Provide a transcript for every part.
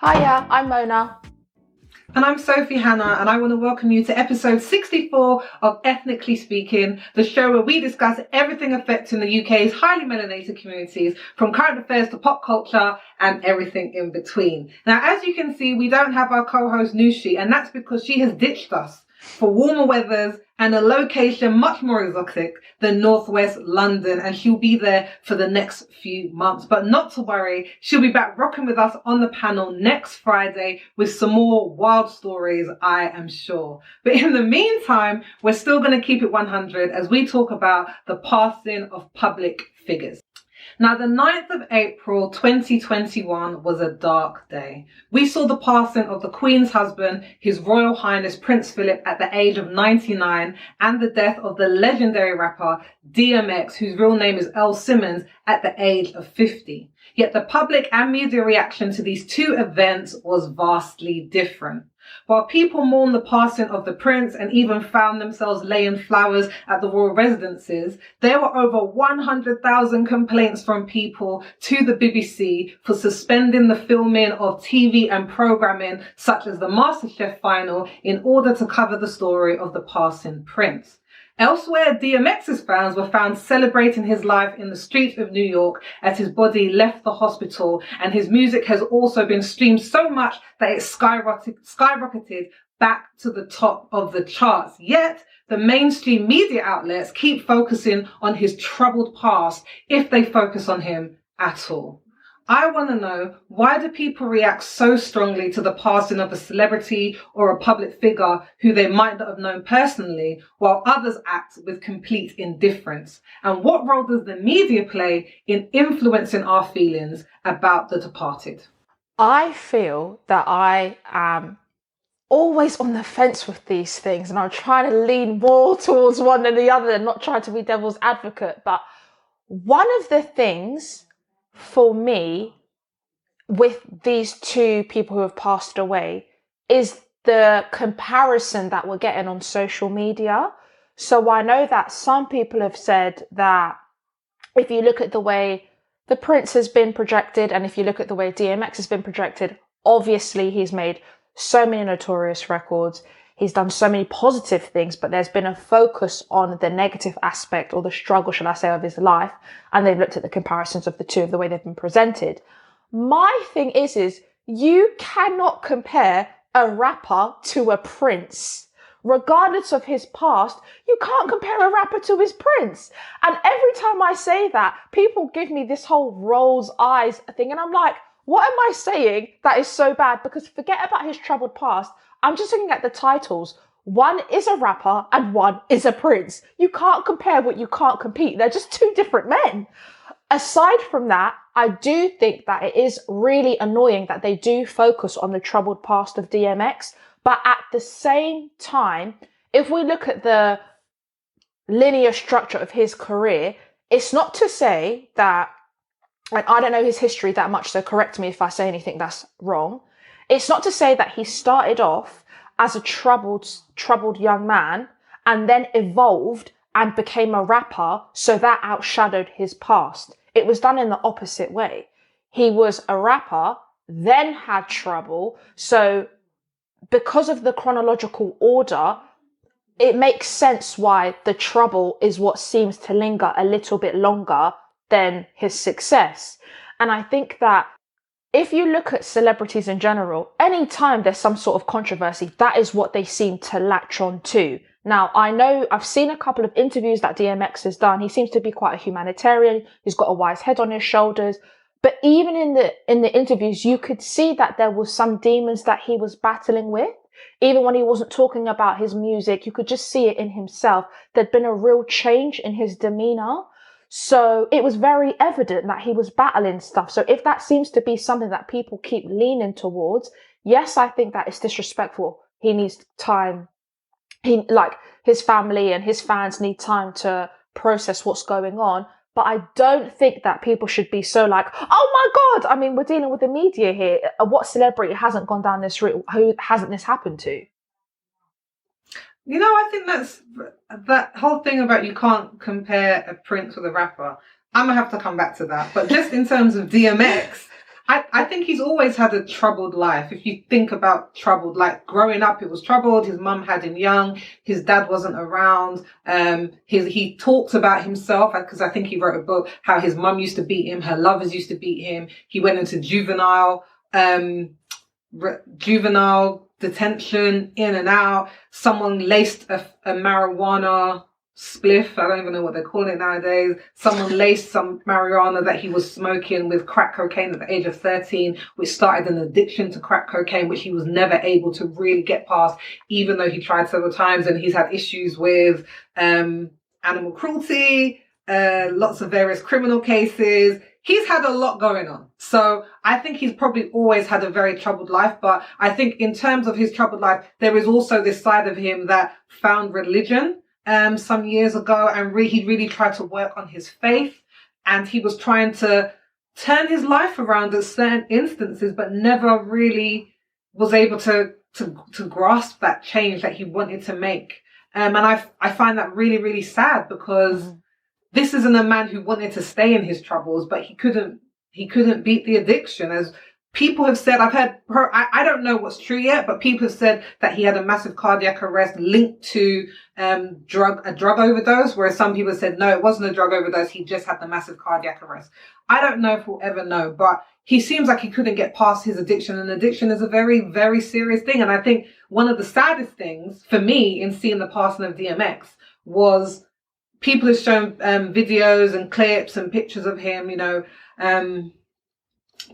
Hiya, I'm Mona. And I'm Sophie Hannah, and I want to welcome you to episode 64 of Ethnically Speaking, the show where we discuss everything affecting the UK's highly melanated communities, from current affairs to pop culture and everything in between. Now, as you can see, we don't have our co-host Nushi, and that's because she has ditched us for warmer weathers and a location much more exotic than Northwest London, and she'll be there for the next few months. But not to worry, she'll be back rocking with us on the panel next Friday with some more wild stories, I am sure. But in the meantime, we're still going to keep it 100 as we talk about the passing of public figures. Now, the 9th of April 2021 was a dark day. We saw the passing of the Queen's husband, His Royal Highness Prince Philip, at the age of 99, and the death of the legendary rapper DMX, whose real name is Earl Simmons, at the age of 50. Yet the public and media reaction to these two events was vastly different. While people mourned the passing of the prince and even found themselves laying flowers at the royal residences, there were over 100,000 complaints from people to the BBC for suspending the filming of TV and programming such as the MasterChef final in order to cover the story of the passing prince. Elsewhere, DMX's fans were found celebrating his life in the streets of New York as his body left the hospital, and his music has also been streamed so much that it skyrocketed back to the top of the charts. Yet, the mainstream media outlets keep focusing on his troubled past, if they focus on him at all. I want to know, why do people react so strongly to the passing of a celebrity or a public figure who they might not have known personally, while others act with complete indifference? And what role does the media play in influencing our feelings about the departed? I feel that I am always on the fence with these things, and I'm trying to lean more towards one than the other and not trying to be devil's advocate. But one of the things for me with these two people who have passed away is the comparison that we're getting on social media. So I know that some people have said that if you look at the way the Prince has been projected, and if you look at the way DMX has been projected, obviously he's made so many notorious records, he's done so many positive things, but there's been a focus on the negative aspect, or the struggle, shall I say, of his life. And they've looked at the comparisons of the two, of the way they've been presented. My thing is you cannot compare a rapper to a prince. Regardless of his past, you can't compare a rapper to his prince. And every time I say that, people give me this whole rolls eyes thing. And I'm like, what am I saying that is so bad? Because forget about his troubled past. I'm just looking at the titles. One is a rapper and one is a prince. You can't compare what you can't compete. They're just two different men. Aside from that, I do think that it is really annoying that they do focus on the troubled past of DMX. But at the same time, if we look at the linear structure of his career, it's not to say that, and I don't know his history that much, so correct me if I say anything that's wrong. It's not to say that he started off as a troubled young man and then evolved and became a rapper, so that outshadowed his past. It was done in the opposite way. He was a rapper, then had trouble. So because of the chronological order, it makes sense why the trouble is what seems to linger a little bit longer than his success. And I think that if you look at celebrities in general, anytime there's some sort of controversy, that is what they seem to latch on to. Now, I know I've seen a couple of interviews that DMX has done. He seems to be quite a humanitarian. He's got a wise head on his shoulders. But even in the interviews, you could see that there was some demons that he was battling with. Even when he wasn't talking about his music, you could just see it in himself. There'd been a real change in his demeanor. So it was very evident that he was battling stuff. So if that seems to be something that people keep leaning towards, yes, I think that it's disrespectful. He needs time. His family and his fans need time to process what's going on. But I don't think that people should be so like, oh my God, I mean, we're dealing with the media here. What celebrity hasn't gone down this route? Who hasn't this happened to? You know, I think that's that whole thing about you can't compare a prince with a rapper. I'm going to have to come back to that. But just in terms of DMX, I think he's always had a troubled life. If you think about troubled, like growing up, it was troubled. His mum had him young. His dad wasn't around. He talks about himself, because I think he wrote a book, how his mum used to beat him. Her lovers used to beat him. He went into juvenile detention, in and out. Someone laced a marijuana spliff, I don't even know what they're calling it nowadays. Someone laced some marijuana that he was smoking with crack cocaine at the age of 13, which started an addiction to crack cocaine, which he was never able to really get past, even though he tried several times. And he's had issues with animal cruelty, lots of various criminal cases. He's had a lot going on. So I think he's probably always had a very troubled life. But I think in terms of his troubled life, there is also this side of him that found religion some years ago, and he really tried to work on his faith, and he was trying to turn his life around at certain instances, but never really was able to grasp that change that he wanted to make. And I find that really, really sad, because this isn't a man who wanted to stay in his troubles, but he couldn't beat the addiction. As people have said, I've heard, I don't know what's true yet, but people have said that he had a massive cardiac arrest linked to a drug overdose, whereas some people said, no, it wasn't a drug overdose. He just had the massive cardiac arrest. I don't know if we'll ever know, but he seems like he couldn't get past his addiction, and addiction is a very, very serious thing. And I think one of the saddest things for me in seeing the passing of DMX was people have shown videos and clips and pictures of him,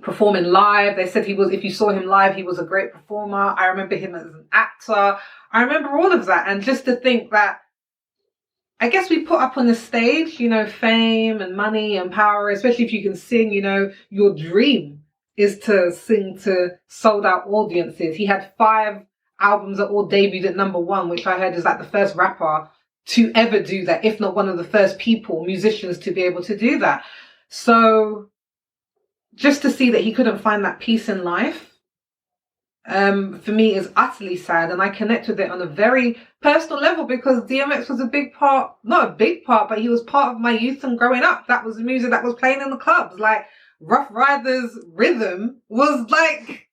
performing live. They said if you saw him live, he was a great performer. I remember him as an actor. I remember all of that. And just to think that, I guess we put up on the stage, fame and money and power, especially if you can sing, your dream is to sing to sold out audiences. He had 5 albums that all debuted at #1, which I heard is like the first rapper to ever do that, if not one of the first musicians to be able to do that. So just to see that he couldn't find that peace in life, for me is utterly sad. And I connect with it on a very personal level, because DMX was not a big part, but he was part of my youth and growing up. That was the music that was playing in the clubs. Like Rough Riders rhythm was like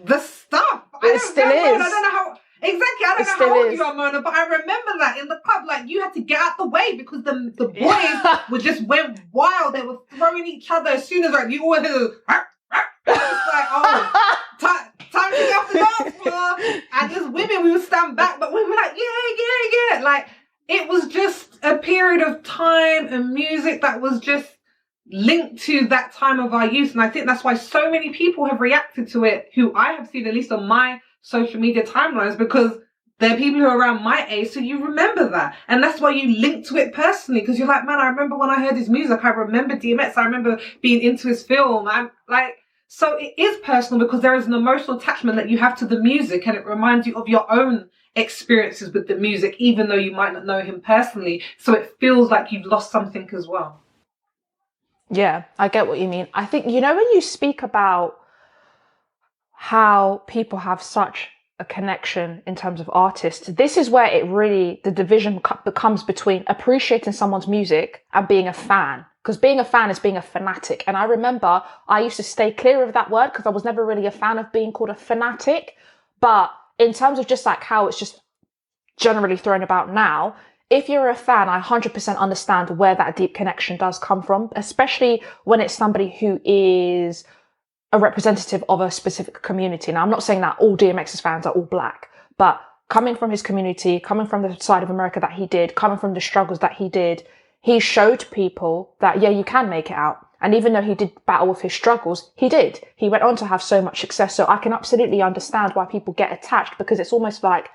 the stuff. It still is. I don't know how. Exactly, I don't know how old you are, Mona, but I remember that in the club, like you had to get out the way because the boys went wild. They were throwing each other as soon as you all hear, it's like, oh, time to get off the dance floor. And as women, we would stand back, but we were like, yeah. Like it was just a period of time and music that was just linked to that time of our youth. And I think that's why so many people have reacted to it, who I have seen, at least on my social media timelines, because they're people who are around my age, so you remember that. And that's why you link to it personally, because you're like, man, I remember when I heard his music, I remember DMX, I remember being into his film. I'm like, so it is personal, because there is an emotional attachment that you have to the music, and it reminds you of your own experiences with the music, even though you might not know him personally. So it feels like you've lost something as well. Yeah, I get what you mean. I think, when you speak about how people have such a connection in terms of artists, this is where the division becomes between appreciating someone's music and being a fan. Because being a fan is being a fanatic. And I remember I used to stay clear of that word, because I was never really a fan of being called a fanatic. But in terms of just like how it's just generally thrown about now, if you're a fan, I 100% understand where that deep connection does come from, especially when it's somebody who is a representative of a specific community. Now, I'm not saying that all DMX's fans are all black, but coming from his community, coming from the side of America that he did, coming from the struggles that he did, he showed people that, yeah, you can make it out. And even though he did battle with his struggles, he did. He went on to have so much success. So I can absolutely understand why people get attached, because it's almost like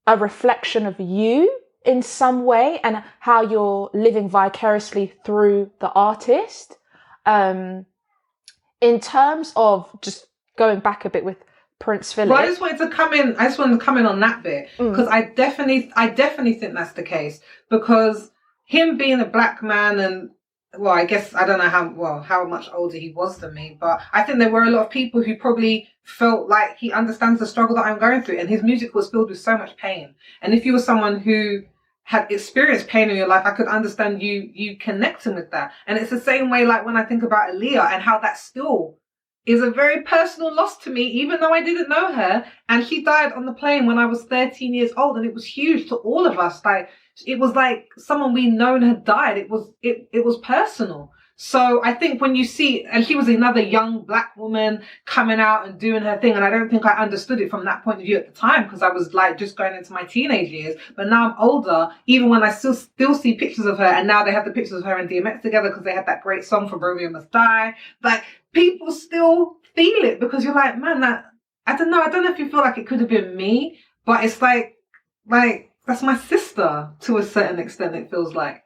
a reflection of you in some way, and how you're living vicariously through the artist. In terms of just going back a bit with Prince Philip, well, I just wanted to come in on that bit, because I definitely think that's the case, because him being a black man, and well, I guess I don't know how much older he was than me, but I think there were a lot of people who probably felt like he understands the struggle that I'm going through, and his music was filled with so much pain. And if you were someone who had experienced pain in your life, I could understand you connecting with that. And it's the same way, like when I think about Aaliyah and how that's still is a very personal loss to me, even though I didn't know her. And she died on the plane when I was 13 years old, and it was huge to all of us. Like, it was like someone we known had died. It was personal. So I think when you see, and she was another young Black woman coming out and doing her thing, and I don't think I understood it from that point of view at the time, because I was like just going into my teenage years. But now I'm older, even when I still see pictures of her, and now they have the pictures of her and DMX together because they had that great song for Romeo Must Die. Like, people still feel it, because you're like, man, that, I don't know if you feel like it could have been me, but it's like that's my sister to a certain extent, it feels like.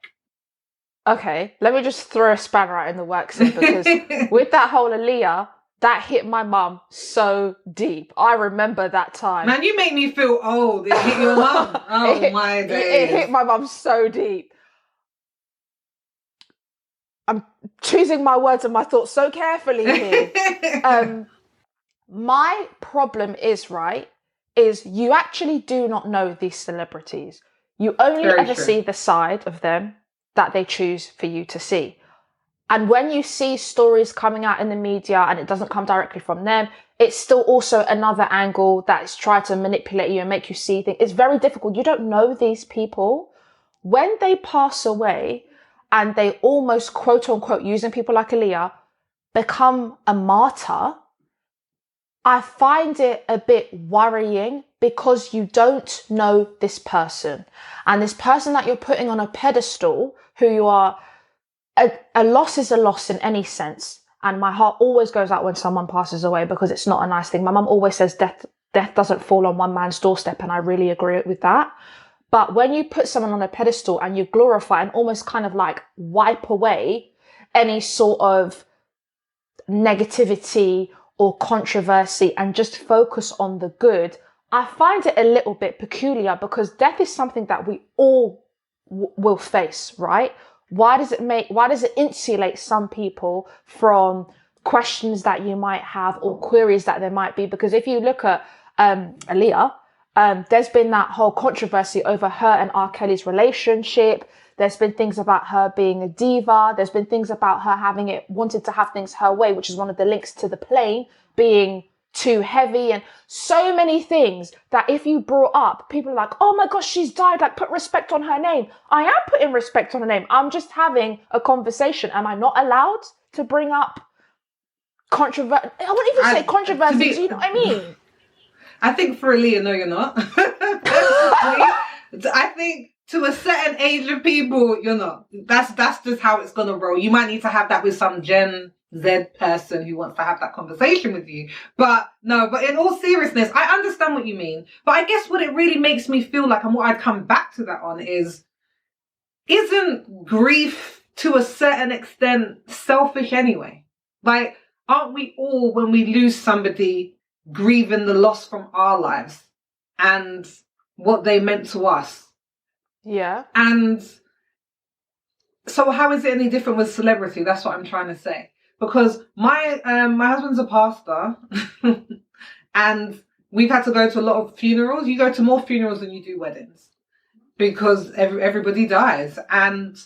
Okay, let me just throw a spanner out in the works here, because with that whole Aaliyah, that hit my mum so deep. I remember that time. Man, you make me feel old. It hit your mum. Oh, my days. It hit my mum so deep. I'm choosing my words and my thoughts so carefully here. My problem is, you actually do not know these celebrities. You only ever see the side of them that they choose for you to see. And when you see stories coming out in the media and it doesn't come directly from them, it's still also another angle that's trying to manipulate you and make you see things. It's very difficult. You don't know these people. When they pass away and they almost, quote unquote, using people like Aaliyah, become a martyr, I find it a bit worrying, because you don't know this person. And this person that you're putting on a pedestal, who you are, a loss is a loss in any sense. And my heart always goes out when someone passes away, because it's not a nice thing. My mum always says death doesn't fall on one man's doorstep, and I really agree with that. But when you put someone on a pedestal and you glorify and almost kind of like wipe away any sort of negativity or controversy and just focus on the good, I find it a little bit peculiar, because death is something that we all will face, right? Why does it insulate some people from questions that you might have or queries that there might be? Because if you look at Aaliyah, there's been that whole controversy over her and R. Kelly's relationship. There's been things about her being a diva. There's been things about her wanted to have things her way, which is one of the links to the plane being too heavy, and so many things that if you brought up, people are like, oh my gosh, she's died, like, put respect on her name. I am putting respect on her name. I'm just having a conversation. Am I not allowed to bring up controversy? I wouldn't even say controversy. Do you know what I mean? I think for Aaliyah, no, you're not. I think to a certain age of people, you're not. That's just how it's gonna roll. You might need to have that with some Gen Z person who wants to have that conversation with you. But in all seriousness, I understand what you mean. But I guess what it really makes me feel like, and what I'd come back to that on, isn't grief to a certain extent selfish anyway? Like, aren't we all, when we lose somebody, grieving the loss from our lives and what they meant to us? Yeah. And so how is it any different with celebrity? That's what I'm trying to say. Because my husband's a pastor and we've had to go to a lot of funerals. You go to more funerals than you do weddings, because everybody dies. And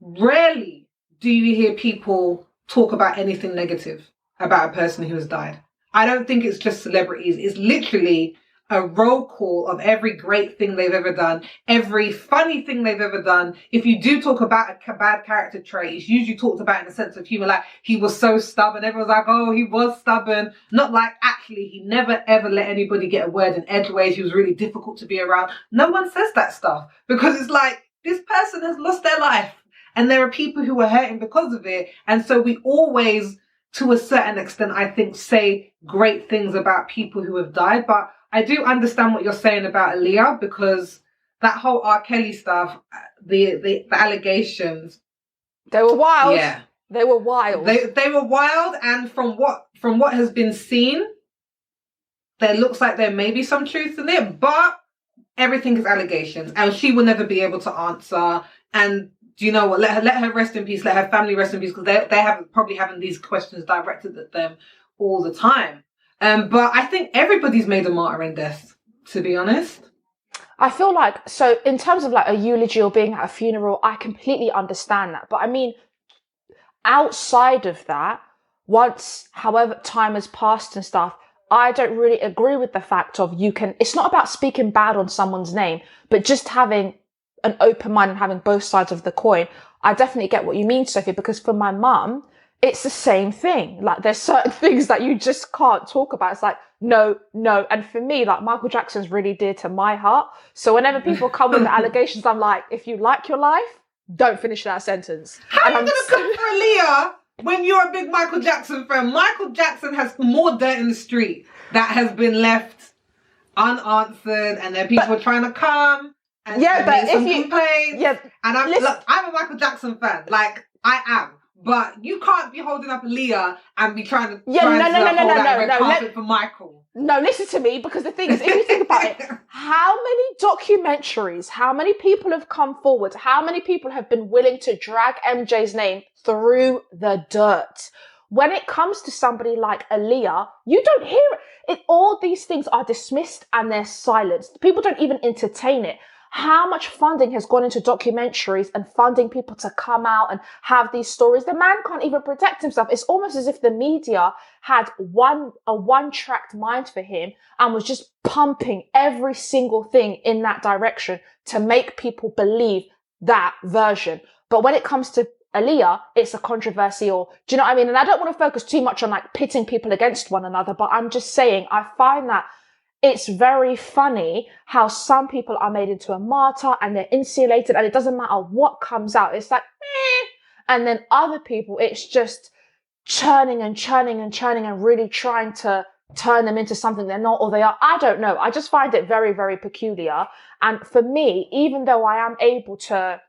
rarely do you hear people talk about anything negative about a person who has died. I don't think it's just celebrities. It's literally a roll call of every great thing they've ever done, every funny thing they've ever done. If you do talk about a bad character trait, it's usually talked about in a sense of humor, like he was so stubborn. Everyone's like, oh, he was stubborn. Not like actually he never ever let anybody get a word in edgeways. He was really difficult to be around. No one says that stuff, because it's like, this person has lost their life and there are people who are hurting because of it. And so we always, to a certain extent, I think, say great things about people who have died. But I do understand what you're saying about Aaliyah, because that whole R. Kelly stuff, the allegations, they were wild. Yeah, they were wild. They were wild, and from what has been seen, there looks like there may be some truth in it, but everything is allegations, and she will never be able to answer. And do you know what? Let her rest in peace. Let her family rest in peace, because they have probably having these questions directed at them all the time. But I think everybody's made a martyr in death, to be honest. I feel like, so in terms of like a eulogy or being at a funeral, I completely understand that. But I mean, outside of that, once, however time has passed and stuff, I don't really agree with the fact of it's not about speaking bad on someone's name, but just having an open mind and having both sides of the coin. I definitely get what you mean, Sophie, because for my mum, it's the same thing. Like, there's certain things that you just can't talk about. It's like, no, no. And for me, like, Michael Jackson's really dear to my heart. So whenever people come with the allegations, I'm like, if you like your life, don't finish that sentence. How are you going to come for Aaliyah when you're a big Michael Jackson fan? Michael Jackson has more dirt in the street that has been left unanswered, and then people are trying to come and make some complaints. And I'm a Michael Jackson fan. Like, I am. But you can't be holding up Aaliyah and be trying to hold that red carpet for Michael. No, listen to me, because the thing is, if you think about it, how many documentaries, how many people have come forward, how many people have been willing to drag MJ's name through the dirt? When it comes to somebody like Aaliyah, you don't hear it. All these things are dismissed and they're silenced. People don't even entertain it. How much funding has gone into documentaries and funding people to come out and have these stories? The man can't even protect himself. It's almost as if the media had a one-tracked mind for him and was just pumping every single thing in that direction to make people believe that version. But when it comes to Aaliyah, it's a controversy, or do you know what I mean? And I don't want to focus too much on like pitting people against one another, but I'm just saying, I find that it's very funny how some people are made into a martyr and they're insulated and it doesn't matter what comes out. It's like, and then other people, it's just churning and churning and churning and really trying to turn them into something they're not or they are. I don't know. I just find it very, very peculiar. And for me, even though I am able to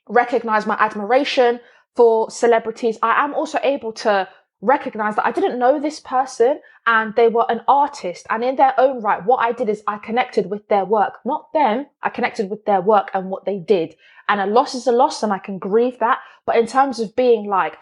recognize my admiration for celebrities, I am also able to recognize that I didn't know this person and they were an artist, and in their own right, what I did is I connected with their work, not them. I connected with their work and what they did, and a loss is a loss and I can grieve that. But in terms of being like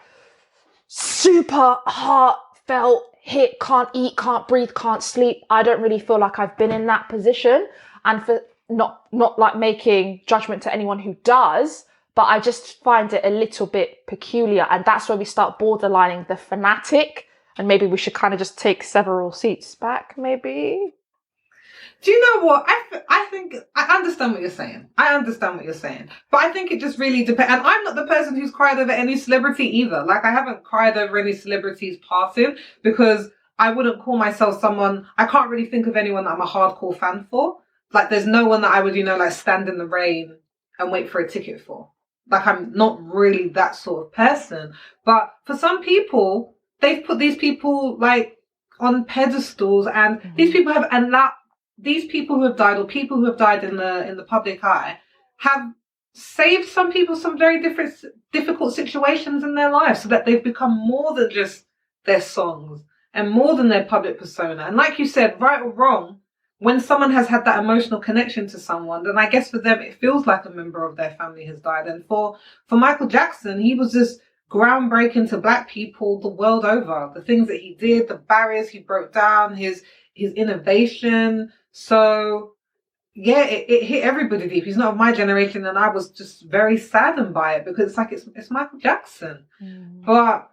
super heartfelt hit, can't eat, can't breathe, can't sleep, I don't really feel like I've been in that position. And for not like making judgment to anyone who does, but I just find it a little bit peculiar. And that's where we start borderlining the fanatic. And maybe we should kind of just take several seats back, maybe. Do you know what? I think I understand what you're saying. But I think it just really depends. And I'm not the person who's cried over any celebrity either. Like, I haven't cried over any celebrities passing because I wouldn't call myself someone. I can't really think of anyone that I'm a hardcore fan for. Like, there's no one that I would, like stand in the rain and wait for a ticket for. Like, I'm not really that sort of person. But for some people, they've put these people like on pedestals, and these people have, and that these people who have died, or people who have died in the public eye, have saved some people some very difficult situations in their lives, so that they've become more than just their songs and more than their public persona. And like you said, right or wrong, when someone has had that emotional connection to someone, then I guess for them it feels like a member of their family has died. And for Michael Jackson, he was just groundbreaking to Black people the world over. The things that he did, the barriers he broke down, his innovation. So yeah, it hit everybody deep. He's not of my generation, and I was just very saddened by it because it's like it's Michael Jackson. But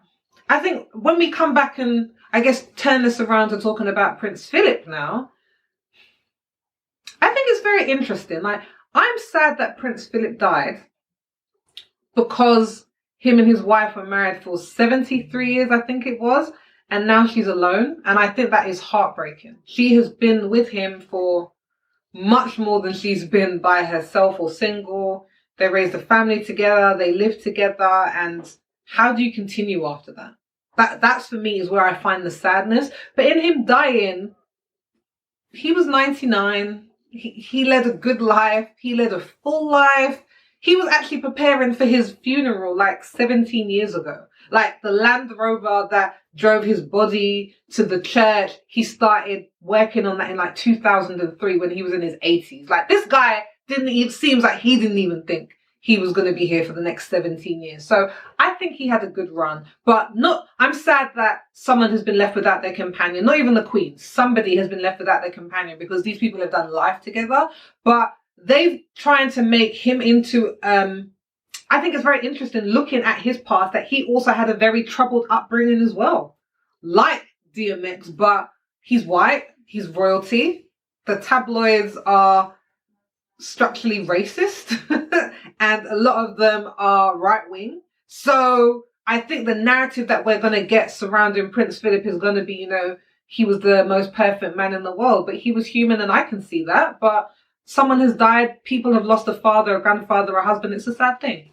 I think when we come back and I guess turn this around to talking about Prince Philip now, I think it's very interesting. Like, I'm sad that Prince Philip died because him and his wife were married for 73 years, I think it was, and now she's alone. And I think that is heartbreaking. She has been with him for much more than she's been by herself or single. They raised a family together, they lived together, and how do you continue after that? That's for me is where I find the sadness. But in him dying, he was 99. He led a good life. He led a full life. He was actually preparing for his funeral like 17 years ago. Like, the Land Rover that drove his body to the church, he started working on that in like 2003 when he was in his 80s. Like, this guy seems like he didn't even think he was going to be here for the next 17 years. So I think he had a good run. But I'm sad that someone has been left without their companion. Not even the Queen. Somebody has been left without their companion because these people have done life together. But they've trying to make him into I think it's very interesting looking at his past that he also had a very troubled upbringing as well, like DMX, but he's white, he's royalty. The tabloids are structurally racist and a lot of them are right wing. So I think the narrative that we're going to get surrounding Prince Philip is going to be, you know, he was the most perfect man in the world, but he was human and I can see that. But someone has died, people have lost a father, a grandfather, a husband. It's a sad thing.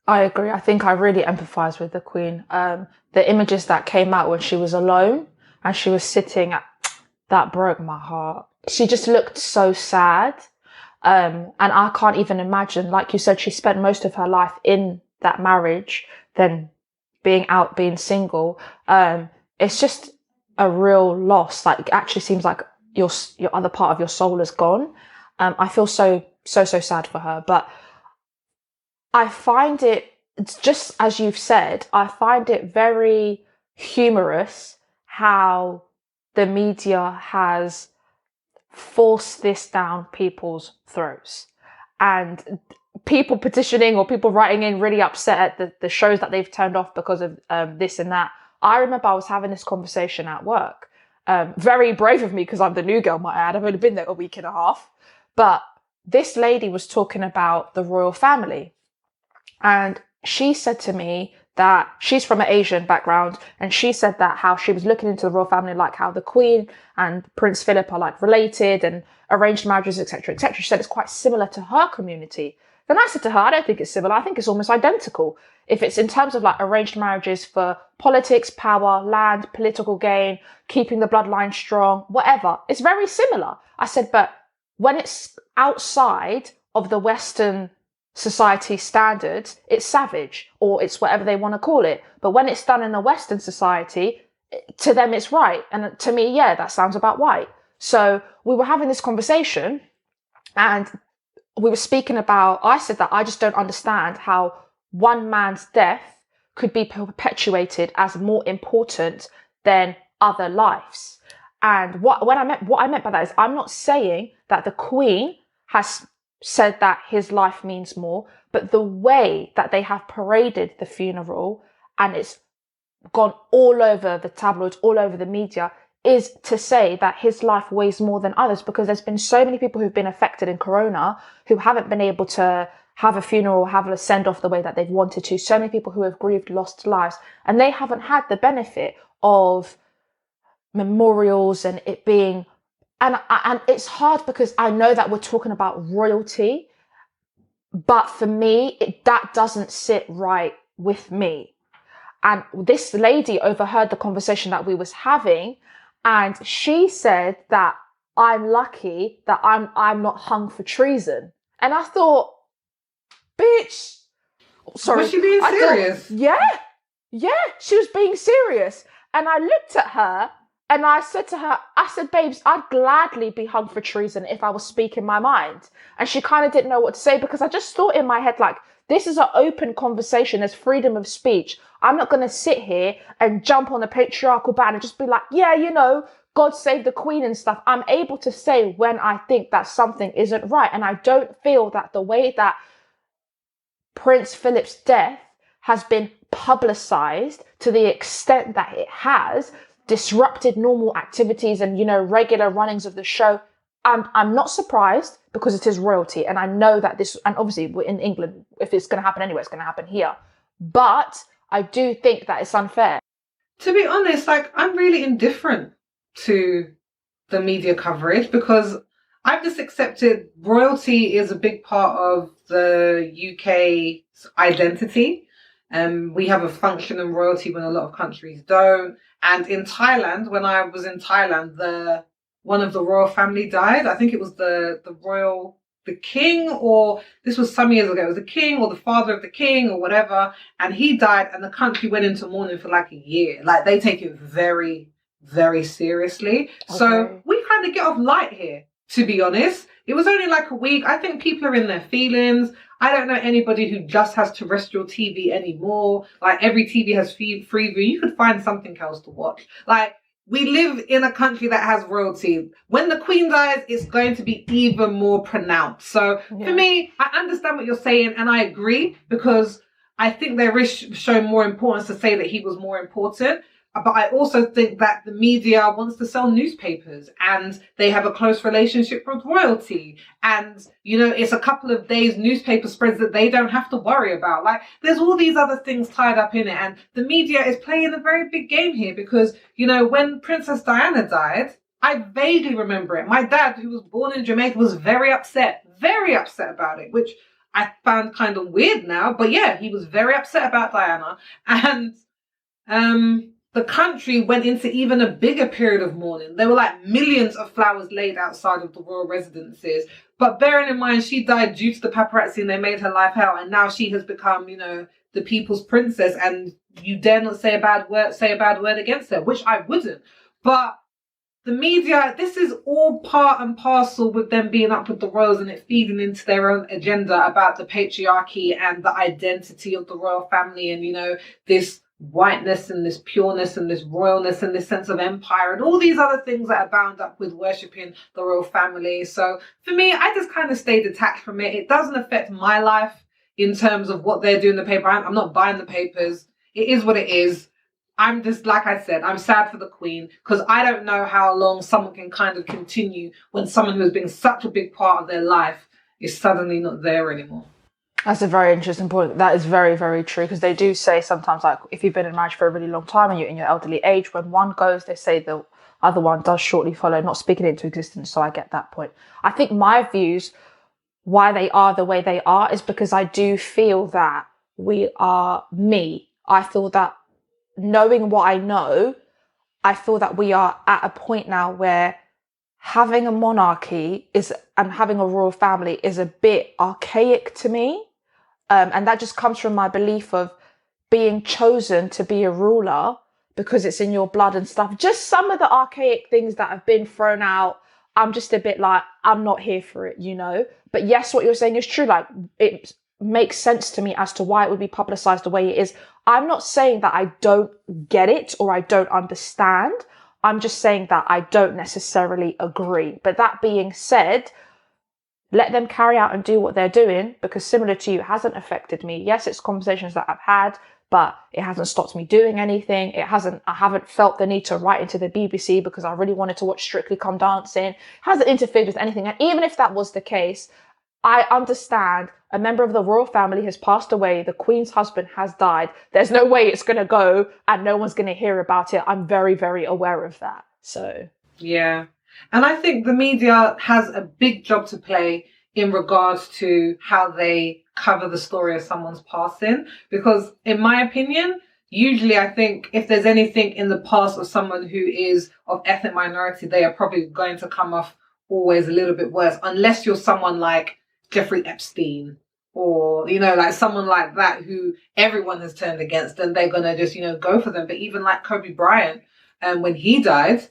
I agree. I think I really empathise with the Queen. The images that came out when she was alone and she was sitting that broke my heart. She just looked so sad. And I can't even imagine, like you said, she spent most of her life in that marriage, then being out, being single. It's just a real loss. Like, it actually seems like your other part of your soul is gone. I feel so sad for her, but I find it, just as you've said, I find it very humorous how the media has forced this down people's throats, and people petitioning or people writing in really upset at the shows that they've turned off because of this and that. I remember I was having this conversation at work. Very brave of me because I'm the new girl, might I add. I've only been there a week and a half. But this lady was talking about the royal family. And she said to me that she's from an Asian background, and she said that how she was looking into the royal family, like how the Queen and Prince Philip are like related and arranged marriages, etc., etc. She said it's quite similar to her community. Then I said to her, I don't think it's similar. I think it's almost identical. If it's in terms of like arranged marriages for politics, power, land, political gain, keeping the bloodline strong, whatever, it's very similar. I said, but when it's outside of the Western society standards, it's savage, or it's whatever they want to call it. But when it's done in the Western society, to them it's right. And to me, yeah, that sounds about right. So we were having this conversation and we were speaking about, I said that I just don't understand how one man's death could be perpetuated as more important than other lives. And what I meant by that is, I'm not saying that the Queen has said that his life means more, but the way that they have paraded the funeral and it's gone all over the tabloids, all over the media, is to say that his life weighs more than others, because there's been so many people who've been affected in Corona who haven't been able to have a funeral, have a send off the way that they've wanted to. So many people who have grieved, lost lives, and they haven't had the benefit of memorials and it being, and it's hard because I know that we're talking about royalty, but for me, that doesn't sit right with me. And this lady overheard the conversation that we was having, and she said that I'm lucky that I'm not hung for treason. And I thought, bitch, sorry. Was she being serious? Yeah, she was being serious. And I looked at her and I said to her, I said, babes, I'd gladly be hung for treason if I was speaking my mind. And she kind of didn't know what to say, because I just thought in my head, like, this is an open conversation. There's freedom of speech. I'm not going to sit here and jump on the patriarchal band and just be like, yeah, you know, God save the Queen and stuff. I'm able to say when I think that something isn't right. And I don't feel that the way that Prince Philip's death has been publicized to the extent that it has disrupted normal activities and, you know, regular runnings of the show. I'm not surprised, because it is royalty. And I know that this, and obviously we're in England, if it's going to happen anywhere, it's going to happen here. But I do think that it's unfair. To be honest, like, I'm really indifferent to the media coverage, because I've just accepted royalty is a big part of the UK's identity. We have a functioning royalty when a lot of countries don't. And in Thailand, when I was in Thailand, one of the royal family died. I think it was the king, or this was some years ago. It was the king or the father of the king or whatever. And he died, and the country went into mourning for like a year. Like, they take it very, very seriously. Okay. So we kind of get off light here, to be honest. It was only like a week. I think people are in their feelings. I don't know anybody who just has terrestrial TV anymore. Like, every TV has free view. You could find something else to watch. Like, we live in a country that has royalty. When the Queen dies, it's going to be even more pronounced. So for me, I understand what you're saying, and I agree, because I think there is shown more importance to say that he was more important. But I also think that the media wants to sell newspapers, and they have a close relationship with royalty. And, you know, it's a couple of days newspaper spreads that they don't have to worry about. Like, there's all these other things tied up in it. And the media is playing a very big game here because, you know, when Princess Diana died, I vaguely remember it. My dad, who was born in Jamaica, was very upset about it, which I found kind of weird now. But yeah, he was very upset about Diana. And, the country went into even a bigger period of mourning. There were like millions of flowers laid outside of the royal residences. But bearing in mind, she died due to the paparazzi and they made her life hell. And now she has become, you know, the people's princess. And you dare not say a bad word against her, which I wouldn't. But the media, this is all part and parcel with them being up with the royals and it feeding into their own agenda about the patriarchy and the identity of the royal family and, you know, this whiteness and this pureness and this royalness and this sense of empire and all these other things that are bound up with worshipping the royal family. So for me, I just kind of stay detached from it. It doesn't affect my life in terms of what they're doing in the paper. I'm not buying the papers. It is what it is. I'm just, like I said, I'm sad for the Queen because I don't know how long someone can kind of continue when someone who has been such a big part of their life is suddenly not there anymore. That's a very interesting point. That is very, very true, because they do say sometimes, like, if you've been in marriage for a really long time and you're in your elderly age, when one goes, they say the other one does shortly follow, not speaking it into existence. So I get that point. I think my views, why they are the way they are, is because I do feel that we are me. I feel that knowing what I know, I feel that we are at a point now where having a monarchy and having a royal family is a bit archaic to me. And that just comes from my belief of being chosen to be a ruler because it's in your blood and stuff. Just some of the archaic things that have been thrown out, I'm just a bit like, I'm not here for it, you know? But yes, what you're saying is true. Like, it makes sense to me as to why it would be publicized the way it is. I'm not saying that I don't get it or I don't understand. I'm just saying that I don't necessarily agree. But that being said, let them carry out and do what they're doing, because similar to you, it hasn't affected me. Yes, it's conversations that I've had, but it hasn't stopped me doing anything. I haven't felt the need to write into the BBC because I really wanted to watch Strictly Come Dancing. It hasn't interfered with anything. And even if that was the case, I understand a member of the royal family has passed away. The Queen's husband has died. There's no way it's going to go and no one's going to hear about it. I'm very, very aware of that. So, yeah. And I think the media has a big job to play in regards to how they cover the story of someone's passing. Because in my opinion, usually I think if there's anything in the past of someone who is of ethnic minority, they are probably going to come off always a little bit worse, unless you're someone like Jeffrey Epstein or, you know, like someone like that who everyone has turned against and they're going to just, you know, go for them. But even like Kobe Bryant, when he died,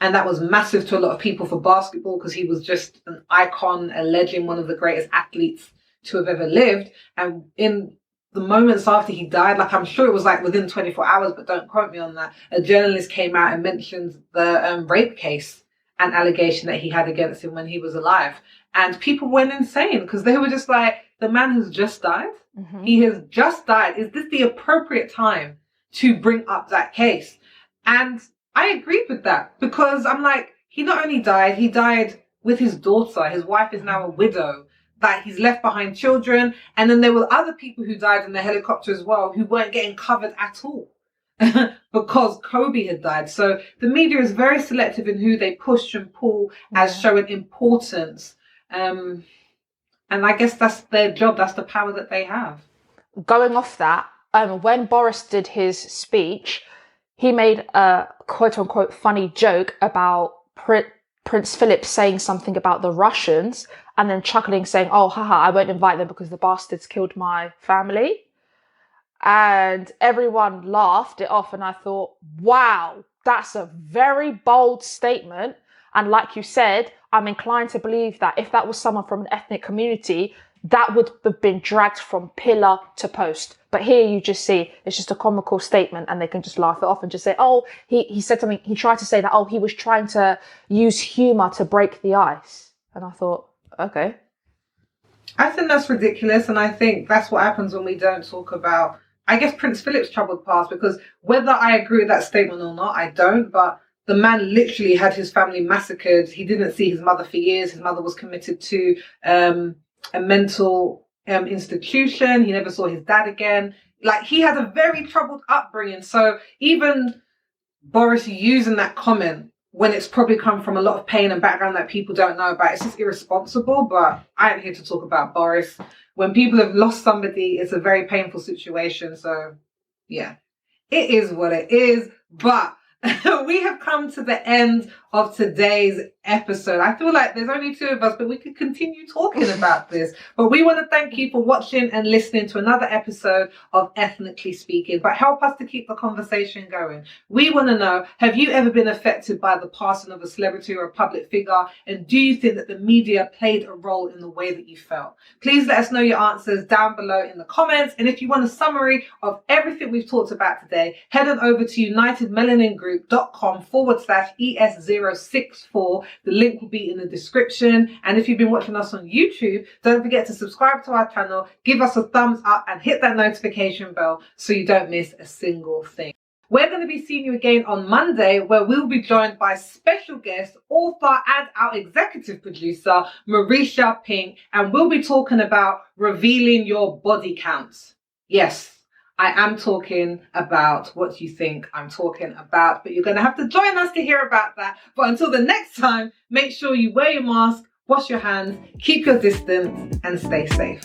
and that was massive to a lot of people for basketball because he was just an icon, a legend, one of the greatest athletes to have ever lived. And in the moments after he died, like I'm sure it was like within 24 hours, but don't quote me on that, a journalist came out and mentioned the rape case and allegation that he had against him when he was alive. And people went insane because they were just like, the man has just died. Mm-hmm. He has just died. Is this the appropriate time to bring up that case? And I agreed with that because I'm like, he not only died, he died with his daughter. His wife is now a widow, that he's left behind children. And then there were other people who died in the helicopter as well who weren't getting covered at all because Kobe had died. So the media is very selective in who they push and pull as showing importance. And I guess that's their job. That's the power that they have. Going off that, when Boris did his speech, he made a quote-unquote funny joke about Prince Philip saying something about the Russians and then chuckling, saying, oh, haha, I won't invite them because the bastards killed my family. And everyone laughed it off. And I thought, wow, that's a very bold statement. And like you said, I'm inclined to believe that if that was someone from an ethnic community, that would have been dragged from pillar to post. But here you just see it's just a comical statement, and they can just laugh it off and just say, oh, he said something. He tried to say that, oh, he was trying to use humor to break the ice. And I thought, okay. I think that's ridiculous. And I think that's what happens when we don't talk about, I guess, Prince Philip's troubled past, because whether I agree with that statement or not, I don't. But the man literally had his family massacred. He didn't see his mother for years. His mother was committed to a mental institution. He never saw his dad again. Like, he had a very troubled upbringing. So even Boris using that comment when it's probably come from a lot of pain and background that people don't know about, it's just irresponsible. But I am here to talk about Boris. When people have lost somebody, it's a very painful situation. So yeah, it is what it is. But we have come to the end of today's episode. I feel like there's only two of us, but we could continue talking about this. But we want to thank you for watching and listening to another episode of Ethnically Speaking. But help us to keep the conversation going. We want to know, have you ever been affected by the passing of a celebrity or a public figure? And do you think that the media played a role in the way that you felt? Please let us know your answers down below in the comments. And if you want a summary of everything we've talked about today, head on over to unitedmelaningroup.com/ES064. The link will be in the description. And if you've been watching us on YouTube, don't forget to subscribe to our channel, give us a thumbs up, and hit that notification bell so you don't miss a single thing. We're going to be seeing you again on Monday, where we'll be joined by special guest, author and our executive producer, Marisha Pink, and we'll be talking about revealing your body counts. Yes, I am talking about what you think I'm talking about, but you're going to have to join us to hear about that. But until the next time, make sure you wear your mask, wash your hands, keep your distance, and stay safe.